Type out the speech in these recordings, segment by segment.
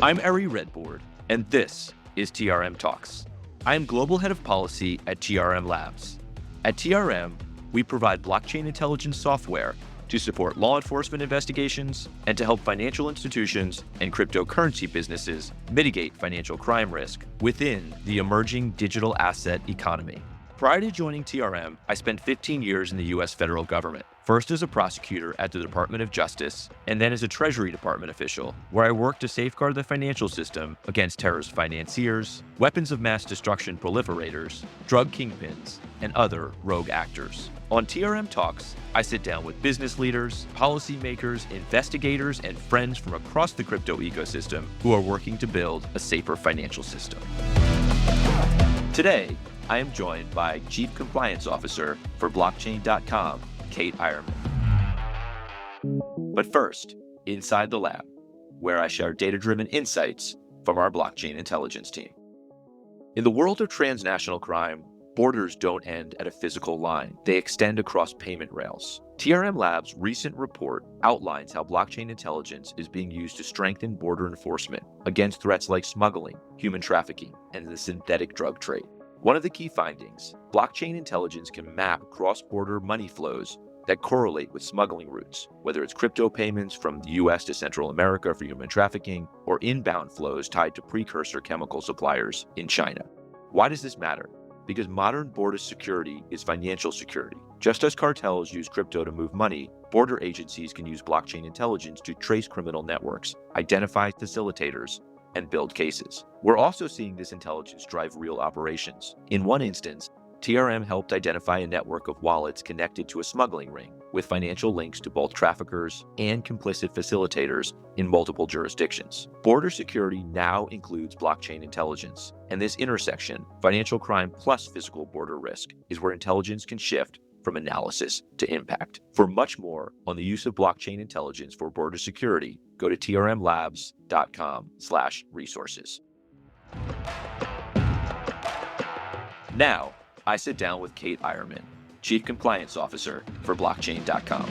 I'm Ari Redboard, and this is TRM Talks. I am Global Head of Policy at TRM Labs. At TRM, we provide blockchain intelligence software to support law enforcement investigations and to help financial institutions and cryptocurrency businesses mitigate financial crime risk within the emerging digital asset economy. Prior to joining TRM, I spent 15 years in the U.S. federal government, first as a prosecutor at the Department of Justice, and then as a Treasury Department official, where I worked to safeguard the financial system against terrorist financiers, weapons of mass destruction proliferators, drug kingpins, and other rogue actors. On TRM Talks, I sit down with business leaders, policymakers, investigators, and friends from across the crypto ecosystem who are working to build a safer financial system. Today, I am joined by Chief Compliance Officer for blockchain.com, Kate Eyerman. But first, inside the lab, where I share data-driven insights from our blockchain intelligence team. In the world of transnational crime, borders don't end at a physical line. They extend across payment rails. TRM Labs' recent report outlines how blockchain intelligence is being used to strengthen border enforcement against threats like smuggling, human trafficking, and the synthetic drug trade. One of the key findings, blockchain intelligence can map cross-border money flows that correlate with smuggling routes, whether it's crypto payments from the US to Central America for human trafficking, or inbound flows tied to precursor chemical suppliers in China. Why does this matter? Because modern border security is financial security. Just as cartels use crypto to move money, border agencies can use blockchain intelligence to trace criminal networks, identify facilitators, and build cases. We're also seeing this intelligence drive real operations. In one instance, TRM helped identify a network of wallets connected to a smuggling ring with financial links to both traffickers and complicit facilitators in multiple jurisdictions. Border security now includes blockchain intelligence, and this intersection, financial crime plus physical border risk, is where intelligence can shift from analysis to impact. For much more on the use of blockchain intelligence for border security, go to trmlabs.com/resources. Now, I sit down with Kate Eyerman, Chief Compliance Officer for blockchain.com.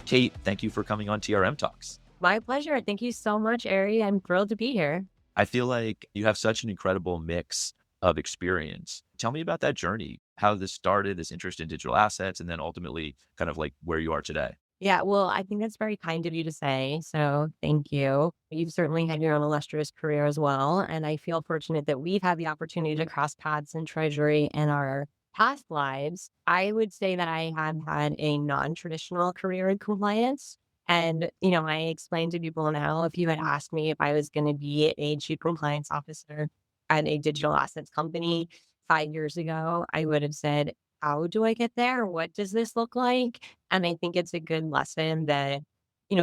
Kate, thank you for coming on TRM Talks. My pleasure. Thank you so much, Ari. I'm thrilled to be here. I feel like you have such an incredible mix of experience. Tell me about that journey, how this started, this interest in digital assets, and then ultimately kind of like where you are today. Yeah, well, I think that's very kind of you to say. So thank you. You've certainly had your own illustrious career as well. And I feel fortunate that we've had the opportunity to cross paths in Treasury in our past lives. I would say that I have had a non-traditional career in compliance. And, I explain to people now, if you had asked me if I was going to be a chief compliance officer at a digital assets company 5 years ago, I would have said, how do I get there? What does this look like? And I think it's a good lesson that,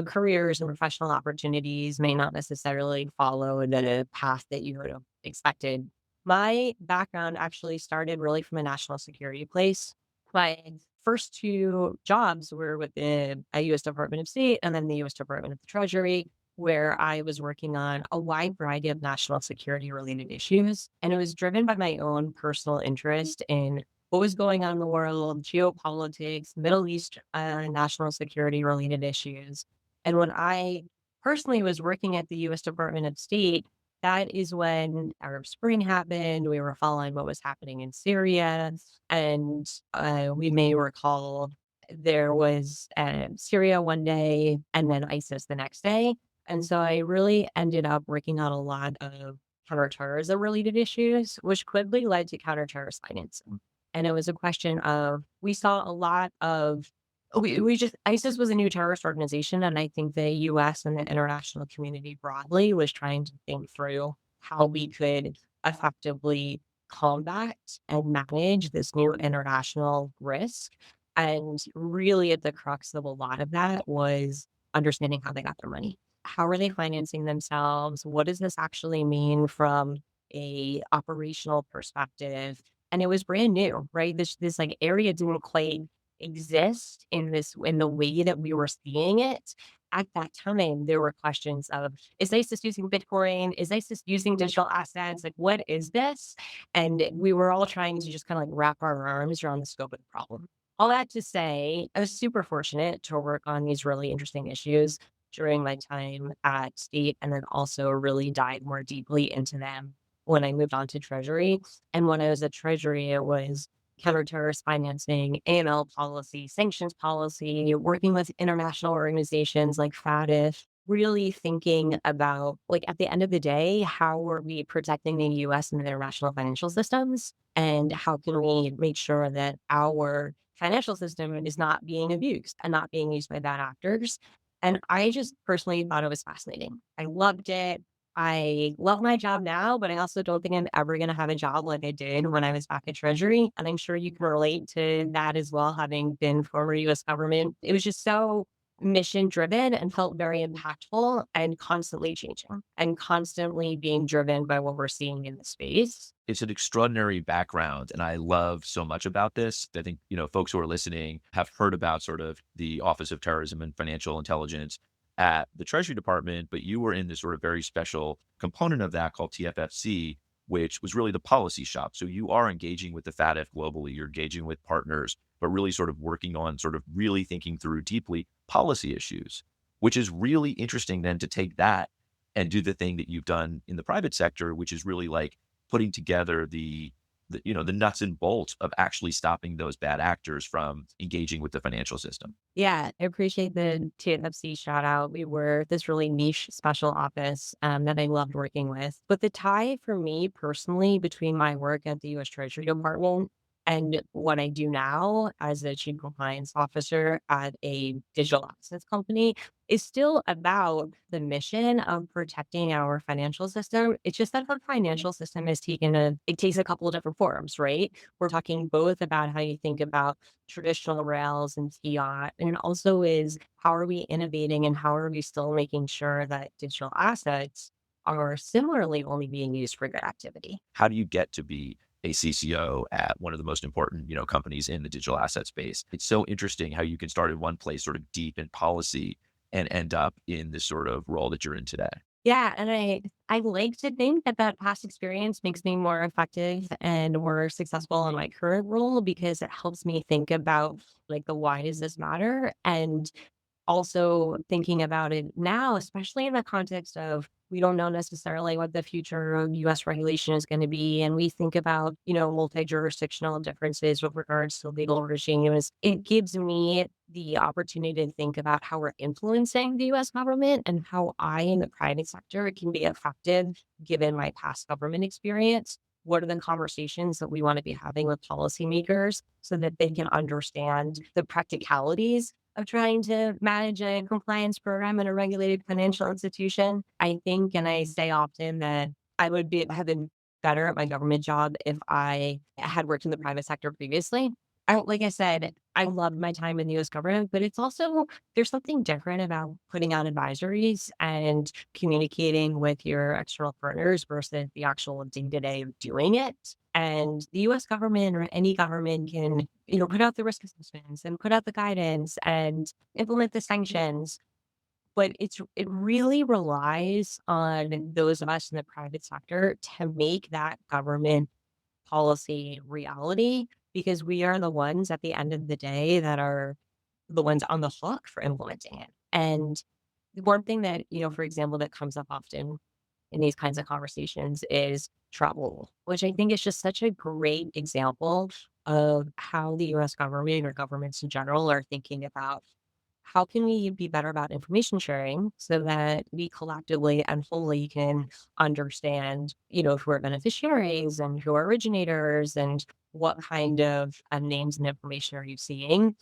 careers and professional opportunities may not necessarily follow the path that you would have expected. My background actually started really from a national security place. My first two jobs were with the U.S. Department of State and then the U.S. Department of the Treasury, where I was working on a wide variety of national security related issues. And it was driven by my own personal interest in what was going on in the world, geopolitics, Middle East, national security related issues. And when I personally was working at the U.S. Department of State, that is when Arab Spring happened. We were following what was happening in Syria. And we may recall there was Syria one day and then ISIS the next day. And so I really ended up working on a lot of counter-terrorism related issues, which quickly led to counter-terrorist financing. And it was a question of, we saw a lot of, ISIS was a new terrorist organization. And I think the US and the international community broadly was trying to think through how we could effectively combat and manage this new international risk. And really at the crux of a lot of that was understanding how they got their money. How are they financing themselves? What does this actually mean from a operational perspective? And it was brand new, right? This like area didn't quite exist in the way that we were seeing it. At that time, there were questions of, is ISIS using Bitcoin? Is ISIS using digital assets? Like, what is this? And we were all trying to just kind of like wrap our arms around the scope of the problem. All that to say, I was super fortunate to work on these really interesting issues during my time at State, and then also really dive more deeply into them when I moved on to Treasury. And when I was at Treasury, it was counter-terrorist financing, AML policy, sanctions policy, working with international organizations like FATF, really thinking about, like, at the end of the day, how are we protecting the US and the international financial systems? And how can we make sure that our financial system is not being abused and not being used by bad actors? And I just personally thought it was fascinating. I loved it. I love my job now, but I also don't think I'm ever going to have a job like I did when I was back at Treasury. And I'm sure you can relate to that as well, having been former US government. It was just so mission driven and felt very impactful and constantly changing and constantly being driven by what we're seeing in the space. It's an extraordinary background, and I love so much about this. I think, folks who are listening have heard about sort of the Office of Terrorism and Financial Intelligence at the Treasury Department, but you were in this sort of very special component of that called TFFC, which was really the policy shop. So you are engaging with the FATF globally, you're engaging with partners, but really sort of working on sort of really thinking through deeply policy issues, which is really interesting then to take that and do the thing that you've done in the private sector, which is really like putting together the nuts and bolts of actually stopping those bad actors from engaging with the financial system. Yeah, I appreciate the TFC shout out. We were this really niche special office that I loved working with. But the tie for me personally between my work at the US Treasury Department and what I do now as a chief compliance officer at a digital assets company is still about the mission of protecting our financial system. It's just that the financial system has it takes a couple of different forms, right? We're talking both about how you think about traditional rails and fiat, and it also is how are we innovating and how are we still making sure that digital assets are similarly only being used for good activity. How do you get to be a CCO at one of the most important, companies in the digital asset space? It's so interesting how you can start in one place, sort of deep in policy, and end up in this sort of role that you're in today. Yeah, and I like to think that that past experience makes me more effective and more successful in my current role because it helps me think about, like, the why does this matter, and also thinking about it now, especially in the context of we don't know necessarily what the future of US regulation is going to be. And we think about, multi-jurisdictional differences with regards to legal regimes. It gives me the opportunity to think about how we're influencing the US government and how I in the private sector can be effective given my past government experience. What are the conversations that we want to be having with policymakers so that they can understand the practicalities of trying to manage a compliance program in a regulated financial institution? I think, and I say often that have been better at my government job if I had worked in the private sector previously. Like I said, I loved my time in the US government, but it's also, there's something different about putting out advisories and communicating with your external partners versus the actual day to day of doing it. And the US government or any government can, put out the risk assessments and put out the guidance and implement the sanctions. But it really relies on those of us in the private sector to make that government policy reality because we are the ones at the end of the day that are the ones on the hook for implementing it. And the one thing that, for example, that comes up often in these kinds of conversations is travel, which I think is just such a great example of how the US government or governments in general are thinking about how can we be better about information sharing so that we collectively and fully can understand, who are beneficiaries and who are originators and what kind of names and information are you seeing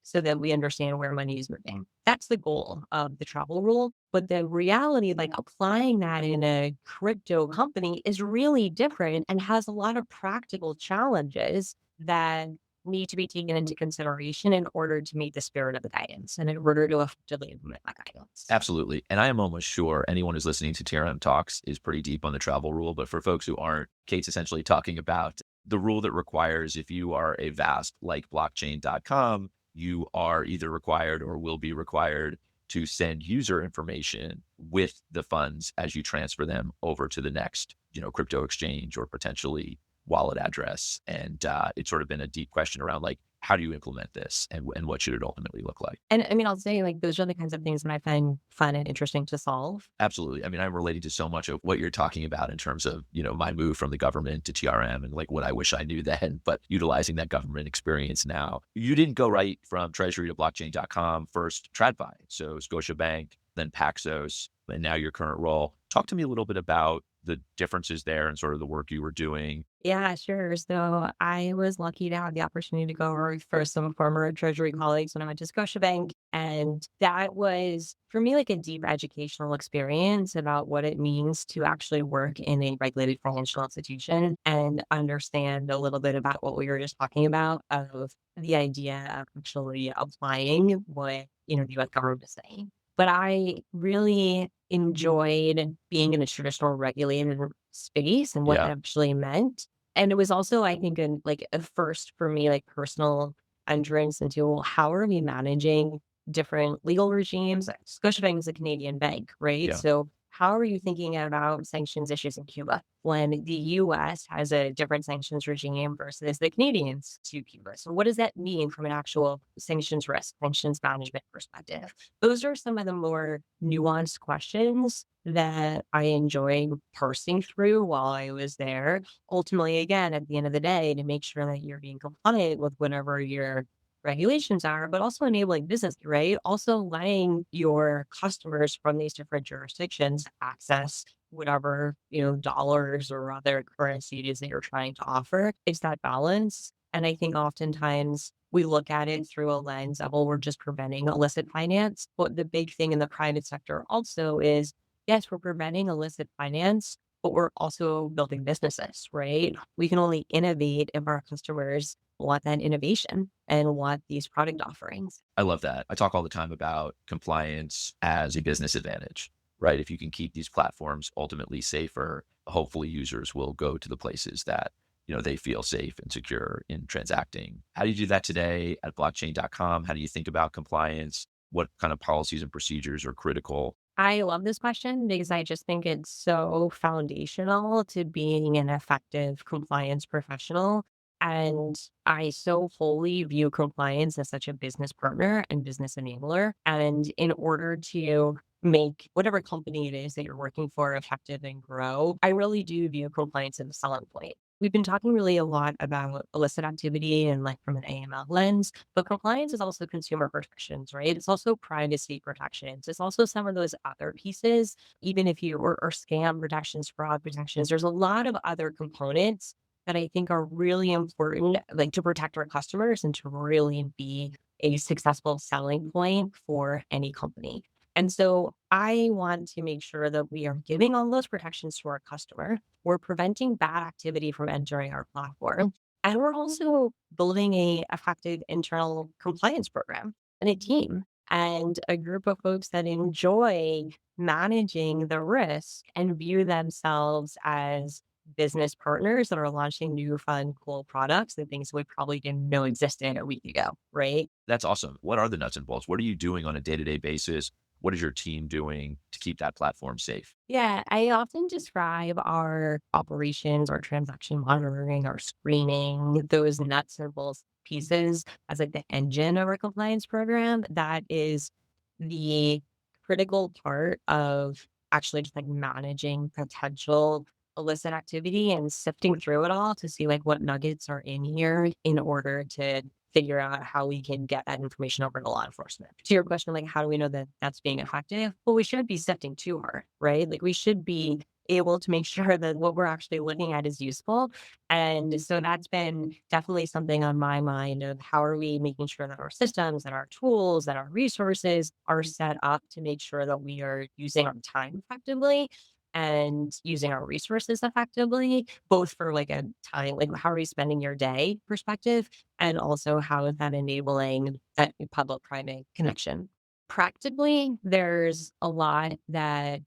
so that we understand where money is moving. That's the goal of the travel rule. But the reality, like applying that in a crypto company is really different and has a lot of practical challenges that need to be taken into consideration in order to meet the spirit of the guidance and in order to effectively implement that guidance. Absolutely. And I am almost sure anyone who's listening to TRM Talks is pretty deep on the travel rule. But for folks who aren't, Kate's essentially talking about the rule that requires if you are a VASP like blockchain.com, you are either required or will be required to send user information with the funds as you transfer them over to the next, crypto exchange or potentially wallet address. And it's sort of been a deep question around like, how do you implement this, and what should it ultimately look like? And I mean, I'll say like those are the kinds of things that I find fun and interesting to solve. Absolutely. I mean, I'm relating to so much of what you're talking about in terms of, my move from the government to TRM and like what I wish I knew then, but utilizing that government experience now. You didn't go right from Treasury to blockchain.com, first TradFi. So Scotiabank, then Paxos, and now your current role. Talk to me a little bit about the differences there and sort of the work you were doing. Yeah, sure. So I was lucky to have the opportunity to go work for some former Treasury colleagues when I went to Scotiabank. And that was, for me, like a deep educational experience about what it means to actually work in a regulated financial institution and understand a little bit about what we were just talking about of the idea of actually applying what, the US government is saying. But I really enjoyed being in a traditional regulated space and what Yeah. that actually meant. And it was also, I think, like a first for me, like personal entrance into well, how are we managing different legal regimes? Scotiabank is a Canadian bank, right? Yeah. So how are you thinking about sanctions issues in Cuba when the US has a different sanctions regime versus the Canadians to Cuba? So what does that mean from an actual sanctions risk, sanctions management perspective? Those are some of the more nuanced questions that I enjoyed parsing through while I was there. Ultimately, again, at the end of the day, to make sure that you're being compliant with whatever your regulations are, but also enabling business, right? Also letting your customers from these different jurisdictions access whatever, dollars or other currency it is that you're trying to offer. It's that balance. And I think oftentimes we look at it through a lens of, well, we're just preventing illicit finance. But the big thing in the private sector also is, yes, we're preventing illicit finance, but we're also building businesses, right? We can only innovate if our customers want that innovation and want these product offerings. I love that. I talk all the time about compliance as a business advantage, right? If you can keep these platforms ultimately safer, hopefully users will go to the places that, they feel safe and secure in transacting. How do you do that today at blockchain.com? How do you think about compliance? What kind of policies and procedures are critical? I love this question because I just think it's so foundational to being an effective compliance professional. And I so wholly view compliance as such a business partner and business enabler. And in order to make whatever company it is that you're working for effective and grow, I really do view compliance as a selling point. We've been talking really a lot about illicit activity and like from an AML lens, but compliance is also consumer protections, right? It's also privacy protections. It's also some of those other pieces, even if you or scam protections, fraud protections. There's a lot of other components that I think are really important, like to protect our customers and to really be a successful selling point for any company. And so I want to make sure that we are giving all those protections to our customer. We're preventing bad activity from entering our platform. And we're also building a effective internal compliance program and a team and a group of folks that enjoy managing the risk and view themselves as business partners that are launching new fun, cool products and things we probably didn't know existed a week ago, right? That's awesome. What are the nuts and bolts? What are you doing on a day-to-day basis? What is your team doing to keep that platform safe? Yeah, I often describe our operations, our transaction monitoring, our screening, those nuts and bolts pieces as like the engine of our compliance program. That is the critical part of actually just like managing potential illicit activity and sifting through it all to see like what nuggets are in here in order to figure out how we can get that information over to law enforcement. To your question, like, how do we know that that's being effective? Well, we should be sifting too hard, right? Like, we should be able to make sure that what we're actually looking at is useful. And so that's been definitely something on my mind of how are we making sure that our systems, that our tools, that our resources are set up to make sure that we are using our time effectively and using our resources effectively, both for like a time, like how are you spending your day perspective, and also how is that enabling that public-private connection. Practically, there's a lot that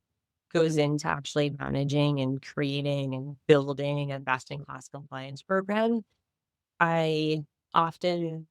goes into actually managing and creating and building a best-in-class compliance program. I often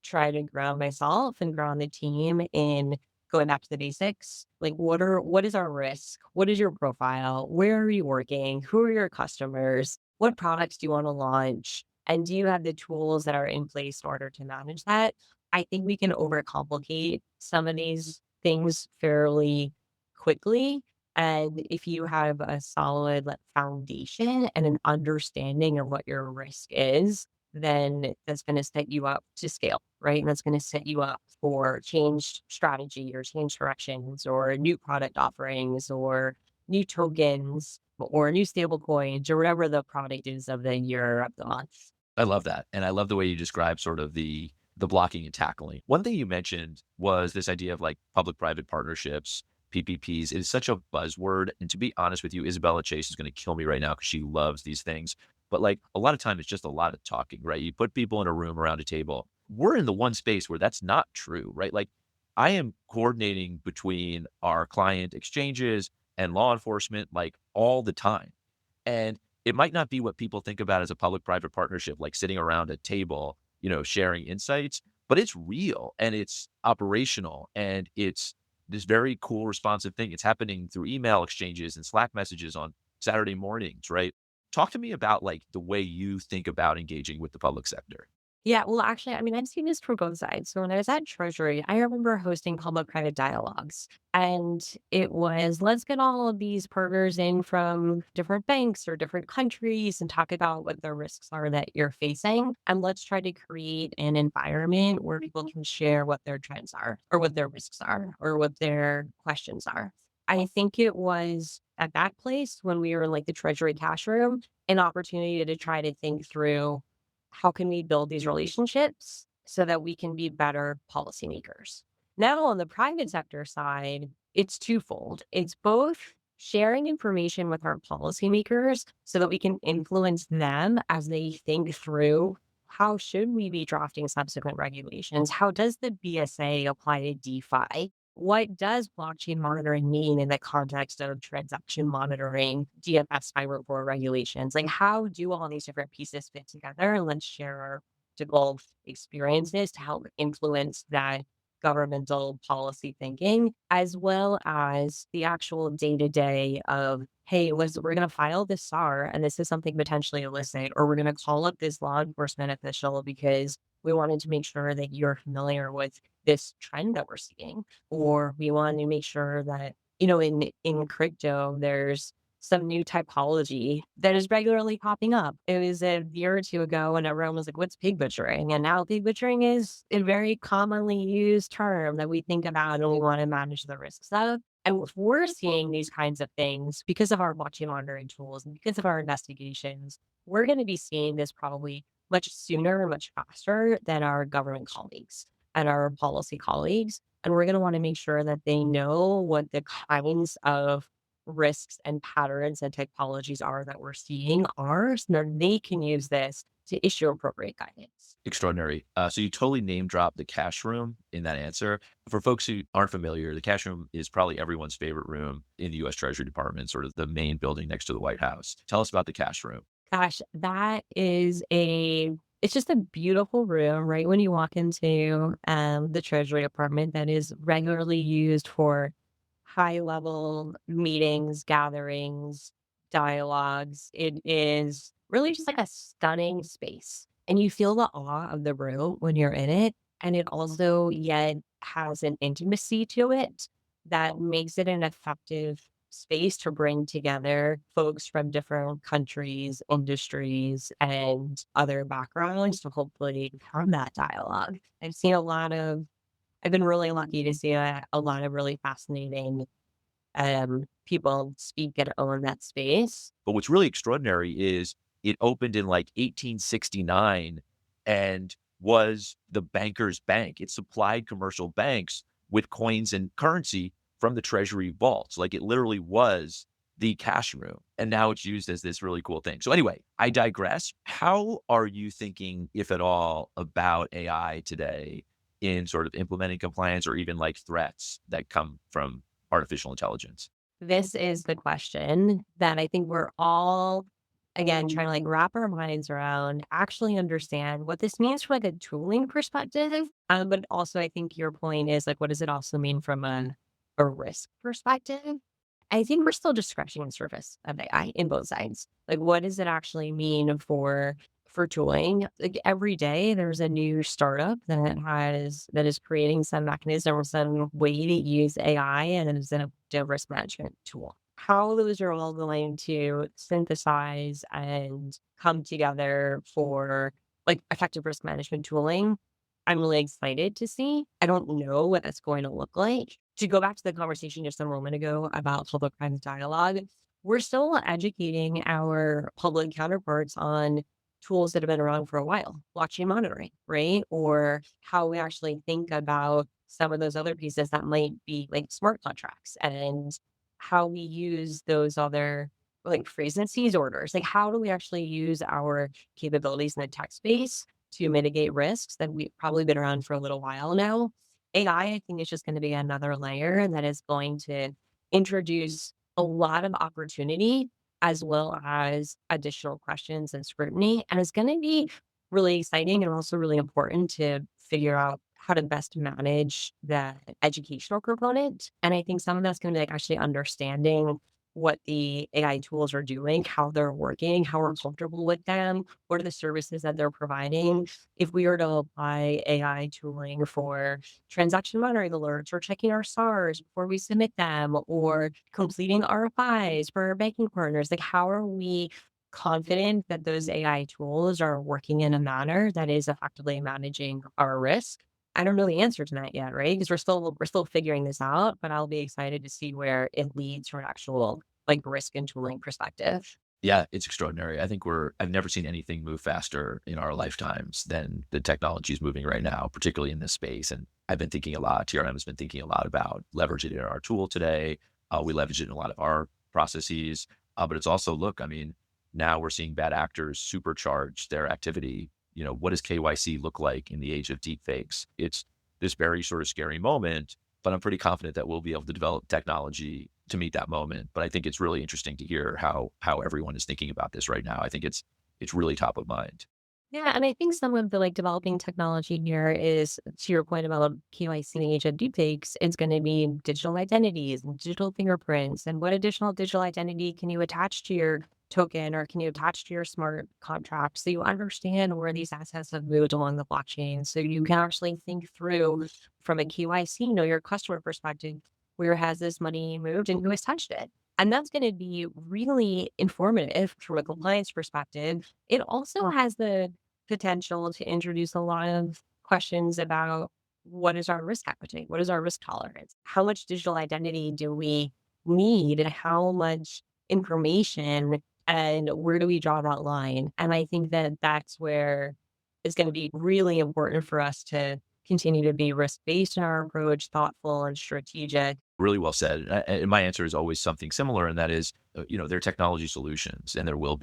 try to ground myself and ground the team in going back to the basics. Like what is our risk? What is your profile? Where are you working? Who are your customers? What products do you want to launch? And do you have the tools that are in place in order to manage that? I think we can overcomplicate some of these things fairly quickly. And if you have a solid like, foundation and an understanding of what your risk is, then that's going to set you up to scale, right? And that's going to set you up for change strategy or change directions or new product offerings or new tokens or new stable coins or whatever the product is of the year or of the month. I love that. And I love the way you describe sort of the blocking and tackling. One thing you mentioned was this idea of like public-private partnerships, PPPs. It is such a buzzword. And to be honest with you, Isabella Chase is going to kill me right now because she loves these things. But like a lot of time, it's just a lot of talking, right? You put people in a room around a table. We're in the one space where that's not true, right? Like I am coordinating between our client exchanges and law enforcement like all the time. And it might not be what people think about as a public-private partnership, like sitting around a table, sharing insights, but it's real and it's operational and it's this very cool responsive thing. It's happening through email exchanges and Slack messages on Saturday mornings, right? Talk to me about like the way you think about engaging with the public sector. Yeah, well, actually, I mean, I've seen this from both sides. So when I was at Treasury, I remember hosting public-private dialogues, and it was let's get all of these partners in from different banks or different countries and talk about what the risks are that you're facing, and let's try to create an environment where people can share what their trends are, or what their risks are, or what their questions are. I think it was at that place when we were in like the Treasury cash room, an opportunity to try to think through how can we build these relationships so that we can be better policymakers? Now, on the private sector side, it's twofold. It's both sharing information with our policymakers so that we can influence them as they think through how should we be drafting subsequent regulations? How does the BSA apply to DeFi? What does blockchain monitoring mean in the context of transaction monitoring, DFS cyber core regulations? Like, how do all these different pieces fit together? And let's share our both experiences to help influence that governmental policy thinking, as well as the actual day to day of, hey, we're going to file this SAR and this is something potentially illicit, or we're going to call up this law enforcement official because we wanted to make sure that you're familiar with this trend that we're seeing, or we want to make sure that, in crypto, there's some new typology that is regularly popping up. It was a year or two ago and everyone was like, what's pig butchering? And now pig butchering is a very commonly used term that we think about and we want to manage the risks of. And if we're seeing these kinds of things because of our blockchain monitoring tools and because of our investigations, we're going to be seeing this probably much sooner and much faster than our government colleagues and our policy colleagues. And we're going to want to make sure that they know what the kinds of risks and patterns and typologies are that we're seeing are so that they can use this to issue appropriate guidance. Extraordinary. So you totally name dropped the cash room in that answer. For folks who aren't familiar, the cash room is probably everyone's favorite room in the U.S. Treasury Department, sort of the main building next to the White House. Tell us about the cash room. Gosh, that is it's just a beautiful room, right? When you walk into the Treasury Department that is regularly used for high level meetings, gatherings, dialogues. It is really just like a stunning space. And you feel the awe of the room when you're in it. And it also yet has an intimacy to it that makes it an effective space to bring together folks from different countries, industries, and other backgrounds to hopefully have that dialogue. I've been really lucky to see a lot of really fascinating people speak and own that space. But what's really extraordinary is it opened in like 1869 and was the banker's bank. It supplied commercial banks with coins and currency from the Treasury vaults. Like it literally was the cash room. And now it's used as this really cool thing. So anyway, I digress. How are you thinking, if at all, about AI today in sort of implementing compliance or even like threats that come from artificial intelligence? This is the question that I think we're all, again, trying to like wrap our minds around, actually understand what this means from like a tooling perspective. But also, I think your point is like, what does it also mean from a risk perspective? I think we're still just scratching the surface of AI in both sides. Like, what does it actually mean for tooling. Like every day there's a new startup that is creating some mechanism or some way to use AI and as a risk management tool. How those are all going to synthesize and come together for like effective risk management tooling, I'm really excited to see. I don't know what that's going to look like. To go back to the conversation just a moment ago about public private dialogue, we're still educating our public counterparts on tools that have been around for a while, blockchain monitoring, right? Or how we actually think about some of those other pieces that might be like smart contracts and how we use those other like freeze and seize orders. Like, how do we actually use our capabilities in the tech space to mitigate risks that we've probably been around for a little while now? I think, is just going to be another layer that is going to introduce a lot of opportunity as well as additional questions and scrutiny. And it's going to be really exciting and also really important to figure out how to best manage the educational component. And I think some of that's going to be like actually understanding what the AI tools are doing, how they're working, how we're comfortable with them, what are the services that they're providing. If we were to apply AI tooling for transaction monitoring alerts or checking our SARs before we submit them or completing RFIs for our banking partners, like how are we confident that those AI tools are working in a manner that is effectively managing our risk? I don't know the answer to that yet, right? Because we're still figuring this out, but I'll be excited to see where it leads from an actual like risk and tooling perspective. Yeah, it's extraordinary. I've never seen anything move faster in our lifetimes than the technology is moving right now, particularly in this space. And I've been thinking a lot, TRM has been thinking a lot about leveraging it in our tool today. We leverage it in a lot of our processes. But it's also, look, I mean, now we're seeing bad actors supercharge their activity. What does KYC look like in the age of deepfakes? It's this very sort of scary moment, but I'm pretty confident that we'll be able to develop technology to meet that moment. But I think it's really interesting to hear how everyone is thinking about this right now. I think it's really top of mind. Yeah, and I think some of the like developing technology here is to your point about KYC in the age of deepfakes, it's going to be digital identities and digital fingerprints. And what additional digital identity can you attach to your token or can you attach to your smart contract so you understand where these assets have moved along the blockchain? So you can actually think through from a KYC, know your customer perspective, where has this money moved and who has touched it? And that's going to be really informative from a compliance perspective. It also has the potential to introduce a lot of questions about what is our risk appetite? What is our risk tolerance? How much digital identity do we need? And how much information and where do we draw that line? And I think that that's where it's going to be really important for us to continue to be risk based in our approach, thoughtful and strategic. Really well said. And my answer is always something similar, and that is, there are technology solutions, and there will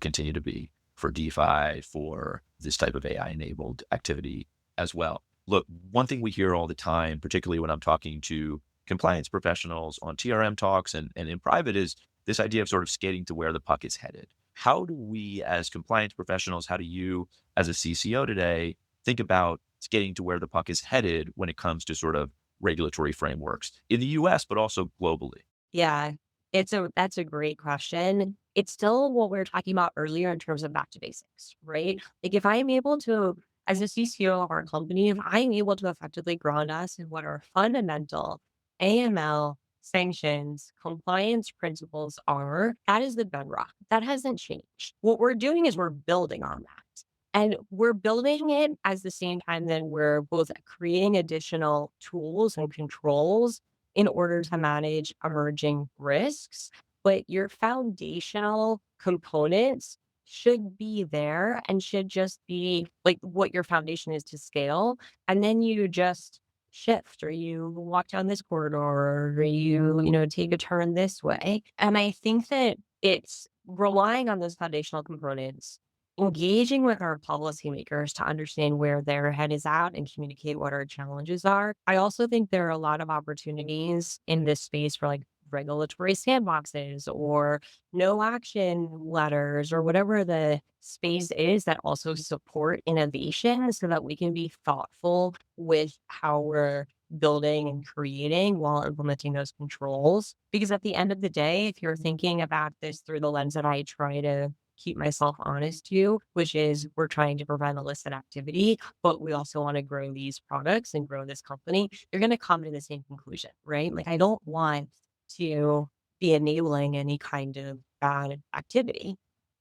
continue to be for DeFi, for this type of AI enabled activity as well. Look, one thing we hear all the time, particularly when I'm talking to compliance professionals on TRM talks and in private, is this idea of sort of skating to where the puck is headed. How do we, as compliance professionals, how do you, as a CCO today, think about skating to where the puck is headed when it comes to sort of regulatory frameworks in the US, but also globally? Yeah, that's a great question. It's still what we were talking about earlier in terms of back to basics, right? Like if I'm able to, as a CCO of our company, if I'm able to effectively ground us in what our fundamental AML sanctions compliance principles are, that is the bedrock. That hasn't changed. What we're doing is we're building on that. And we're building it at the same time that we're both creating additional tools and controls in order to manage emerging risks. But your foundational components should be there and should just be like what your foundation is to scale. And then you just shift or you walk down this corridor or you take a turn this way. And I think that it's relying on those foundational components, engaging with our policymakers to understand where their head is at and communicate what our challenges are. I also think there are a lot of opportunities in this space for like regulatory sandboxes or no action letters or whatever the space is that also support innovation so that we can be thoughtful with how we're building and creating while implementing those controls. Because at the end of the day, if you're thinking about this through the lens that I try to keep myself honest to, which is we're trying to prevent illicit activity, but we also want to grow these products and grow this company, you're going to come to the same conclusion, right? Like, I don't want to be enabling any kind of bad activity.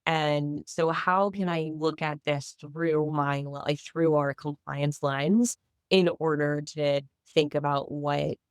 And so how can I look at this through through our compliance lens in order to think about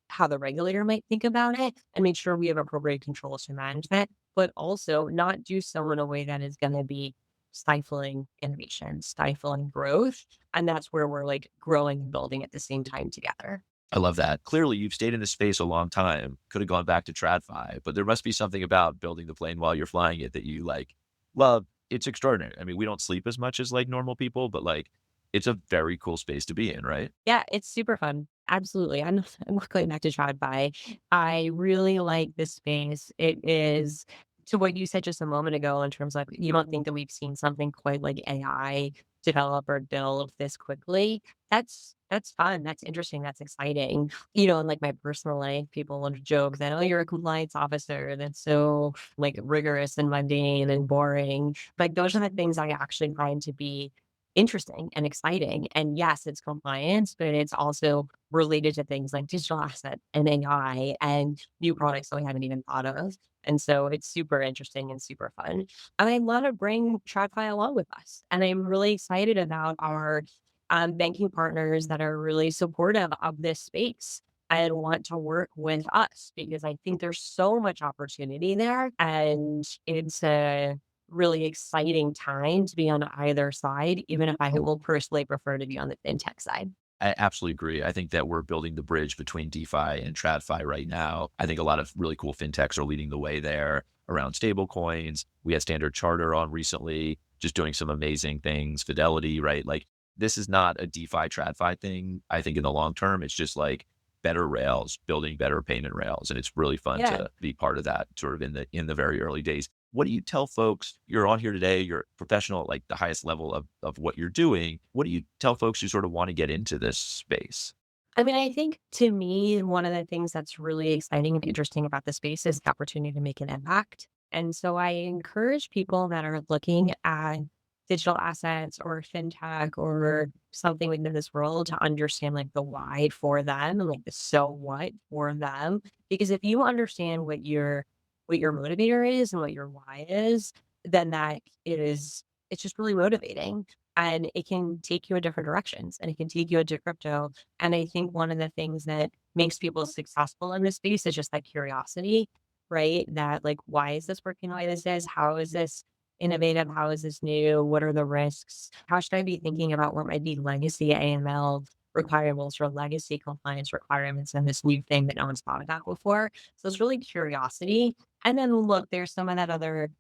how the regulator might think about it and make sure we have appropriate controls to manage that, but also not do so in a way that is going to be stifling innovation, stifling growth. And that's where we're like growing and building at the same time together. I love that. Clearly, you've stayed in this space a long time. Could have gone back to TradFi, but there must be something about building the plane while you're flying it that you like love. It's extraordinary. I mean, we don't sleep as much as like normal people, but like it's a very cool space to be in, right? Yeah, it's super fun. Absolutely. I'm not going back to TradFi. I really like this space. It is to what you said just a moment ago in terms of you don't think that we've seen something quite like AI develop or build this quickly. That's fun. That's interesting. That's exciting. In like my personal life, people will joke that, oh, you're a compliance officer. That's so like rigorous and mundane and boring. Like those are the things I actually find to be interesting and exciting. And yes, it's compliance, but it's also related to things like digital asset and AI and new products that we haven't even thought of. And so it's super interesting and super fun. And I want to bring TradFi along with us. And I'm really excited about our banking partners that are really supportive of this space and want to work with us because I think there's so much opportunity there. And it's a really exciting time to be on either side, even if I will personally prefer to be on the fintech side. I absolutely agree. I think that we're building the bridge between DeFi and TradFi right now. I think a lot of really cool fintechs are leading the way there around stable coins. We had Standard Charter on recently, just doing some amazing things. Fidelity, right? Like this is not a DeFi TradFi thing. I think in the long term, it's just like better rails, building better payment rails. And it's really fun Yeah. to be part of that sort of in the very early days. What do you tell folks? You're on here today, you're a professional at like the highest level of what you're doing. What do you tell folks who sort of want to get into this space? I mean, I think to me, one of the things that's really exciting and interesting about the space is the opportunity to make an impact. And so I encourage people that are looking at digital assets or fintech or something within this world to understand like the why for them and like the so what for them. Because if you understand what your motivator is and what your why is, then it's just really motivating and it can take you in different directions and it can take you into crypto. And I think one of the things that makes people successful in this space is just that curiosity, right? That like, why is this working the way this is? How is this innovative? How is this new? What are the risks? How should I be thinking about what might be legacy AML requirements or legacy compliance requirements and this new thing that no one's thought about before? So it's really curiosity. And then look, there's some of that other,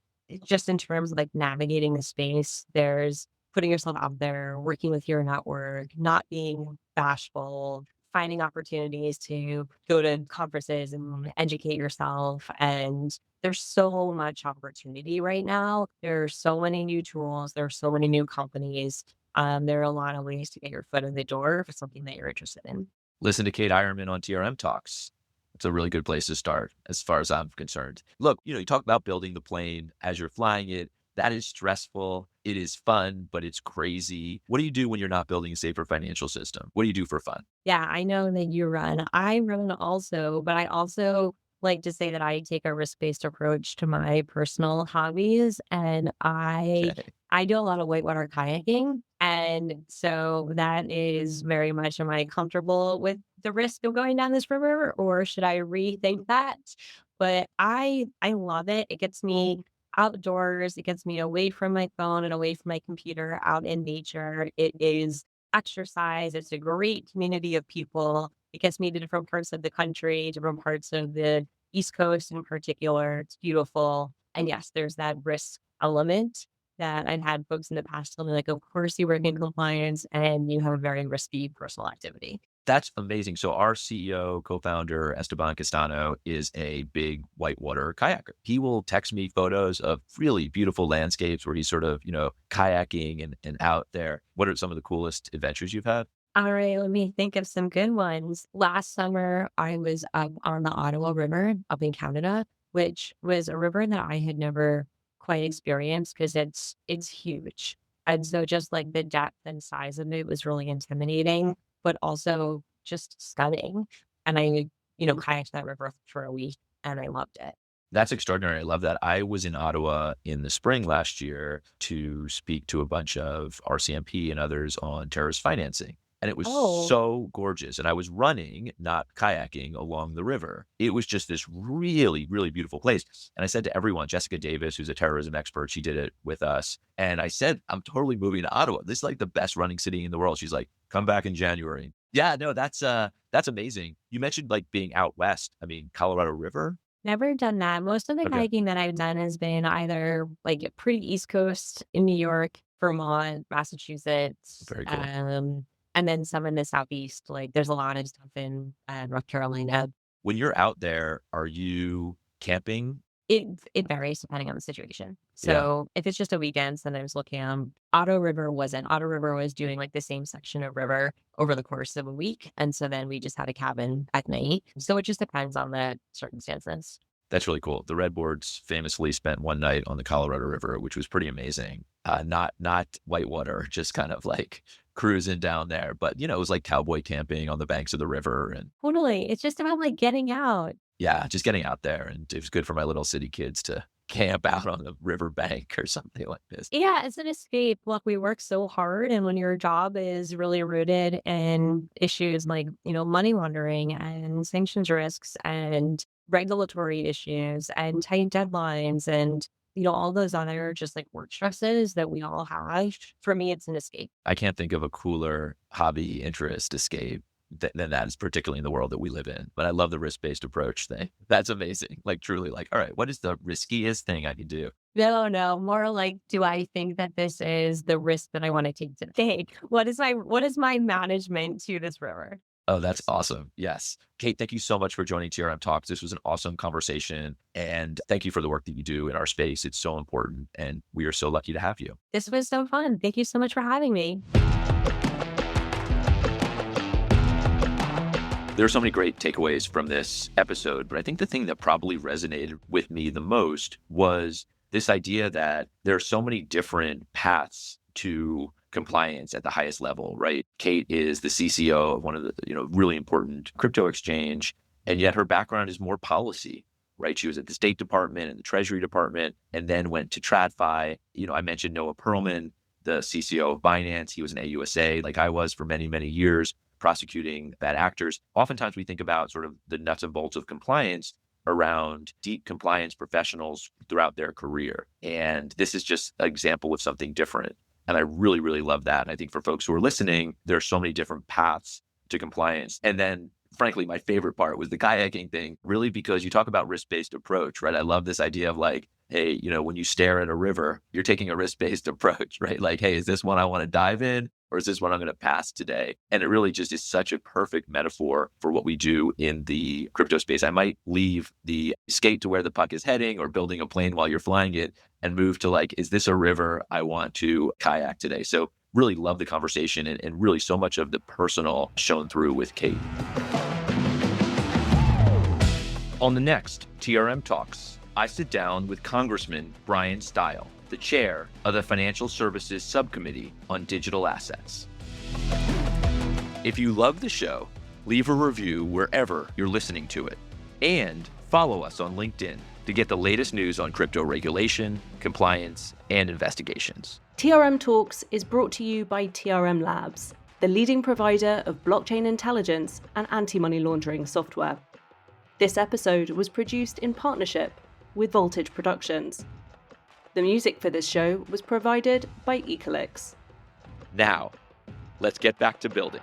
just in terms of like navigating the space, there's putting yourself out there, working with your network, not being bashful, finding opportunities to go to conferences and educate yourself. And there's so much opportunity right now. There are so many new tools. There are so many new companies. There are a lot of ways to get your foot in the door for something that you're interested in. Listen to Kate Eyerman on TRM Talks. It's a really good place to start as far as I'm concerned. Look, you talk about building the plane as you're flying it. That is stressful. It is fun, but it's crazy. What do you do when you're not building a safer financial system? What do you do for fun? Yeah, I know that you run. I run also, but I also like to say that I take a risk-based approach to my personal hobbies and Okay. I do a lot of whitewater kayaking. And so that is very much, am I comfortable with the risk of going down this river or should I rethink that? But I love it. It gets me outdoors. It gets me away from my phone and away from my computer out in nature. It is exercise. It's a great community of people. It gets me to different parts of the country, different parts of the East Coast in particular. It's beautiful. And yes, there's that risk element that I've had folks in the past tell me, like, of course you work in compliance and you have a very risky personal activity. That's amazing. So our CEO, co-founder, Esteban Castano, is a big whitewater kayaker. He will text me photos of really beautiful landscapes where he's sort of, kayaking and out there. What are some of the coolest adventures you've had? All right, let me think of some good ones. Last summer, I was up on the Ottawa River up in Canada, which was a river that I had never quite experienced because it's huge. And so just like the depth and size of it was really intimidating, but also just stunning. And kayaked that river for a week and I loved it. That's extraordinary. I love that. I was in Ottawa in the spring last year to speak to a bunch of RCMP and others on terrorist financing. And it was Oh, so gorgeous. And I was running, not kayaking, along the river. It was just this really, really beautiful place. And I said to everyone, Jessica Davis, who's a terrorism expert, she did it with us. And I said, I'm totally moving to Ottawa. This is like the best running city in the world. She's like, come back in January. Yeah, no, that's amazing. You mentioned like being out west. I mean, Colorado River. never done that. Most of the Okay. kayaking that I've done has been either like pretty East Coast in New York, Vermont, Massachusetts, Very cool. and then some in the Southeast. Like there's a lot of stuff in North Carolina. When you're out there, are you camping? It varies depending on the situation. Yeah. So if it's just a weekend, sometimes looking Otto River was doing like the same section of river over the course of a week. And so then we just had a cabin at night. So it just depends on the circumstances. That's really cool. The Redboards famously spent one night on the Colorado River, which was pretty amazing. Not whitewater, just kind of like cruising down there. But, it was like cowboy camping on the banks of the river. And Totally. It's just about like getting out. yeah, just getting out there. And it was good for my little city kids to camp out on the river bank or something like this. Yeah, it's an escape. Look, we work so hard, and when your job is really rooted in issues like, money laundering and sanctions risks and regulatory issues and tight deadlines and, all those other just like work stresses that we all have, for me, it's an escape. I can't think of a cooler hobby, interest, escape than that is particularly in the world that we live in. But I love the risk-based approach thing. That's amazing. Like truly like, all right, what is the riskiest thing I can do? No, no, more like, do I think that this is the risk that I want to take today? What is my management to this river? Oh, that's awesome. Yes. Kate, thank you so much for joining TRM Talks. This was an awesome conversation. And thank you for the work that you do in our space. It's so important. And we are so lucky to have you. This was so fun. Thank you so much for having me. There are so many great takeaways from this episode, but I think the thing that probably resonated with me the most was this idea that there are so many different paths to compliance at the highest level, right? Kate is the CCO of one of the, really important crypto exchange, and yet her background is more policy, right? She was at the State Department and the Treasury Department, and then went to TradFi. I mentioned Noah Perlman, the CCO of Binance. He was an AUSA, like I was for many, many years, prosecuting bad actors. Oftentimes we think about sort of the nuts and bolts of compliance around deep compliance professionals throughout their career. And this is just an example of something different. And I really, really love that. And I think for folks who are listening, there are so many different paths to compliance. And then frankly, my favorite part was the kayaking thing, really, because you talk about risk-based approach, right? I love this idea of like, hey, when you stare at a river, you're taking a risk-based approach, right? Like, hey, is this one I want to dive in, or is this one I'm going to pass today? And it really just is such a perfect metaphor for what we do in the crypto space. I might leave the skate to where the puck is heading or building a plane while you're flying it and move to like, is this a river I want to kayak today? So really love the conversation and really so much of the personal shown through with Kate. On the next TRM Talks, I sit down with Congressman Brian Stile, the chair of the Financial Services Subcommittee on Digital Assets. If you love the show, leave a review wherever you're listening to it, and follow us on LinkedIn to get the latest news on crypto regulation, compliance, and investigations. TRM Talks is brought to you by TRM Labs, the leading provider of blockchain intelligence and anti-money laundering software. This episode was produced in partnership with Voltage Productions. The music for this show was provided by Ecolix. Now, let's get back to building.